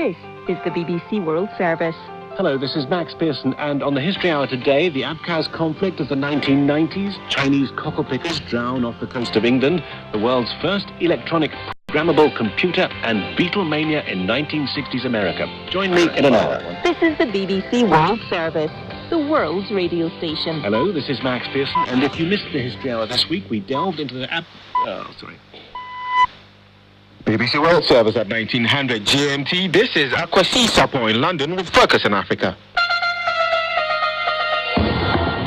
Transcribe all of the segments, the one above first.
This is the BBC World Service. Hello, this is Max Pearson, and on the History Hour today, the Abkhaz conflict of the 1990s, Chinese cockle-pickers drown off the coast of England, the world's first electronic programmable computer, and Beatlemania in 1960s America. Join me in an hour. This is the BBC World Service, the world's radio station. Hello, this is Max Pearson, and if you missed the History Hour this week, we delved into the BBC World Service at 1900 GMT. This is Akwasi in London with Focus on Africa.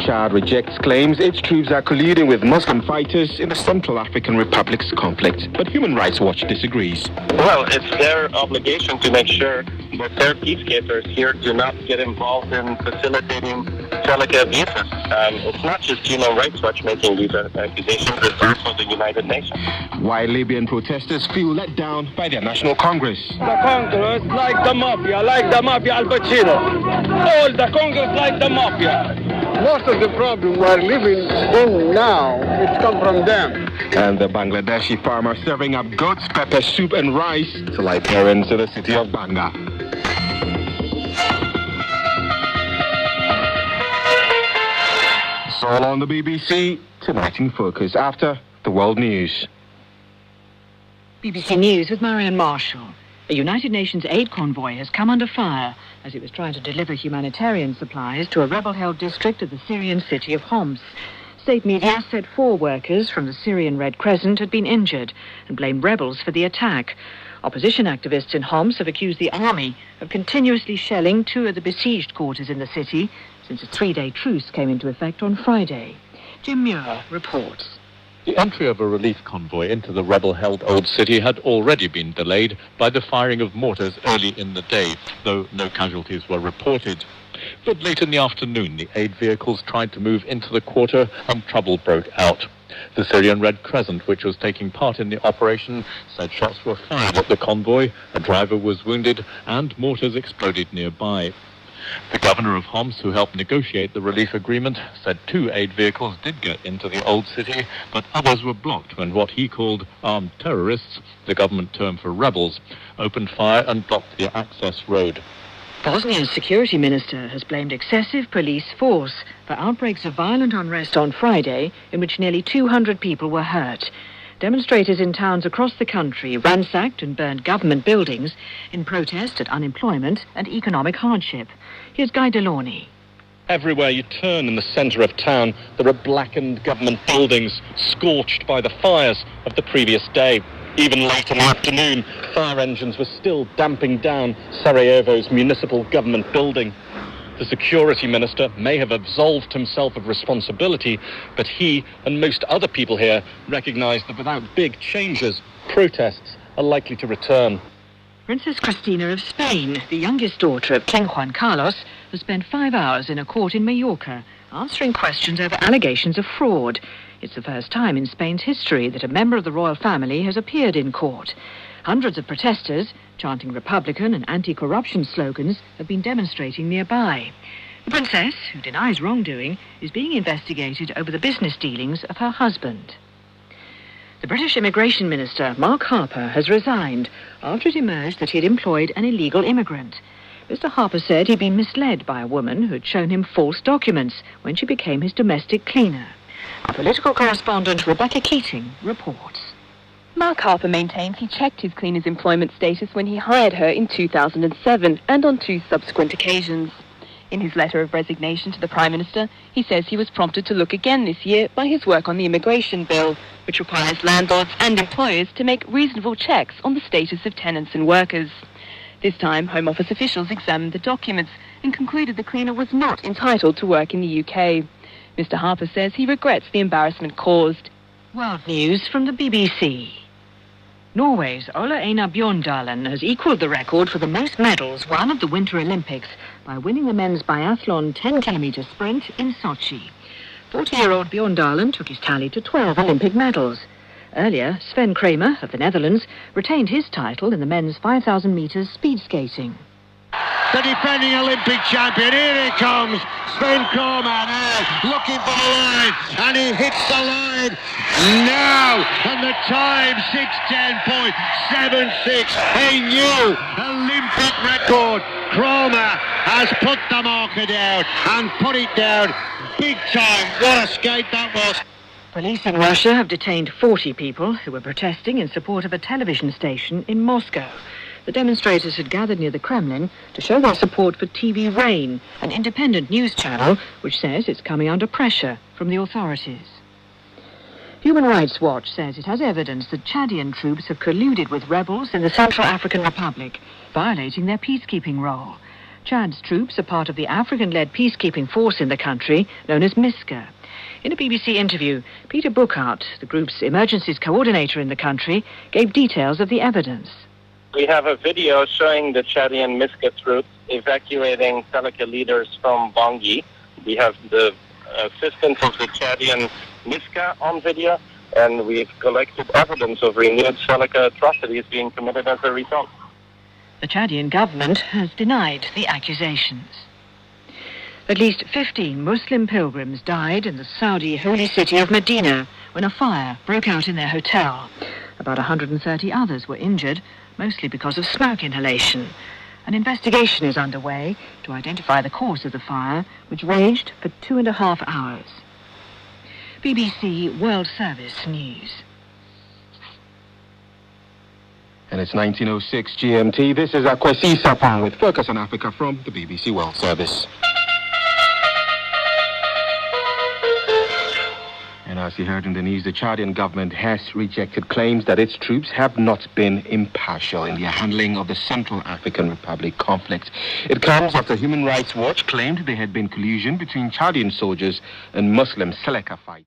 Chad rejects claims its troops are colluding with Muslim fighters in the Central African Republic's conflict, but Human Rights Watch disagrees. Well, it's their obligation to make sure that their peacekeepers here do not get involved in facilitating delicate abuses. It's not just Human Rights Watch making these accusations, it's also the United Nations. Why Libyan protesters feel let down by their National Congress. The Congress like the mafia, Al Pacino. All the Congress like the mafia. Most of the problem we're living in now, it's come from them. And the Bangladeshi farmer serving up goat's pepper soup and rice to Liberians in the city of Banga. It's all on the BBC, tonight in Focus, after the world news. BBC News with Marianne Marshall. A United Nations aid convoy has come under fire as it was trying to deliver humanitarian supplies to a rebel-held district of the Syrian city of Homs. State media said 4 workers from the Syrian Red Crescent had been injured and blamed rebels for the attack. Opposition activists in Homs have accused the army of continuously shelling 2 of the besieged quarters in the city since a 3-day truce came into effect on Friday. Jim Muir reports. The entry of a relief convoy into the rebel-held Old City had already been delayed by the firing of mortars early in the day, though no casualties were reported. But late in the afternoon, the aid vehicles tried to move into the quarter and trouble broke out. The Syrian Red Crescent, which was taking part in the operation, said shots were fired at the convoy, a driver was wounded, and mortars exploded nearby. The governor of Homs, who helped negotiate the relief agreement, said 2 aid vehicles did get into the old city, but others were blocked when what he called armed terrorists, the government term for rebels, opened fire and blocked the access road. Bosnia's security minister has blamed excessive police force for outbreaks of violent unrest on Friday, in which nearly 200 people were hurt. Demonstrators in towns across the country ransacked and burned government buildings in protest at unemployment and economic hardship. Here's Guy Delaunay. Everywhere you turn in the centre of town, there are blackened government buildings scorched by the fires of the previous day. Even late in the afternoon, fire engines were still damping down Sarajevo's municipal government building. The security minister may have absolved himself of responsibility, but he and most other people here recognise that without big changes, protests are likely to return. Princess Cristina of Spain, the youngest daughter of King Juan Carlos, has spent 5 hours in a court in Mallorca, answering questions over allegations of fraud. It's the first time in Spain's history that a member of the royal family has appeared in court. Hundreds of protesters, chanting Republican and anti-corruption slogans, have been demonstrating nearby. The princess, who denies wrongdoing, is being investigated over the business dealings of her husband. The British Immigration Minister, Mark Harper, has resigned after it emerged that he had employed an illegal immigrant. Mr. Harper said he'd been misled by a woman who had shown him false documents when she became his domestic cleaner. Our political correspondent, Rebecca Keating, reports. Mark Harper maintains he checked his cleaner's employment status when he hired her in 2007 and on 2 subsequent occasions. In his letter of resignation to the Prime Minister, he says he was prompted to look again this year by his work on the immigration bill, which requires landlords and employers to make reasonable checks on the status of tenants and workers. This time, Home Office officials examined the documents and concluded the cleaner was not entitled to work in the UK. Mr. Harper says he regrets the embarrassment caused. World news from the BBC. Norway's Ola Einar Bjorndalen has equalled the record for the most medals won at the Winter Olympics by winning the men's biathlon 10-kilometre sprint in Sochi. 40-year-old Bjorndalen took his tally to 12 Olympic medals. Earlier, Sven Kramer of the Netherlands retained his title in the men's 5,000 metres speed skating. the defending Olympic champion. Here he comes, Sven Kramer now, looking for the line, and he hits the line now, and the time 6:10.76, a new Olympic record. Kramer has put the marker down and put it down big time. What a skate that was. Police in Russia have detained 40 people who were protesting in support of a television station in Moscow. The demonstrators had gathered near the Kremlin to show their support for TV Rain, an independent news channel which says it's coming under pressure from the authorities. Human Rights Watch says it has evidence that Chadian troops have colluded with rebels in the Central African Republic, violating their peacekeeping role. Chad's troops are part of the African-led peacekeeping force in the country, known as MISCA. In a BBC interview, Peter Buchart, the group's emergencies coordinator in the country, gave details of the evidence. We have a video showing the Chadian MISCA troops evacuating Seleka leaders from Bangui. We have the assistance of the Chadian MISCA on video, and we've collected evidence of renewed Seleka atrocities being committed as a result. The Chadian government has denied the accusations. At least 15 Muslim pilgrims died in the Saudi holy city of Medina when a fire broke out in their hotel. About 130 others were injured, mostly because of smoke inhalation. An investigation is underway to identify the cause of the fire, which raged for 2.5 hours. BBC World Service News. And it's 19:06 GMT. This is Akwesi Sapon with Focus on Africa from the BBC World Service. And as you heard in the news, the Chadian government has rejected claims that its troops have not been impartial in their handling of the Central African Republic conflict. It comes after Human Rights Watch claimed there had been collusion between Chadian soldiers and Muslim Seleka fighters.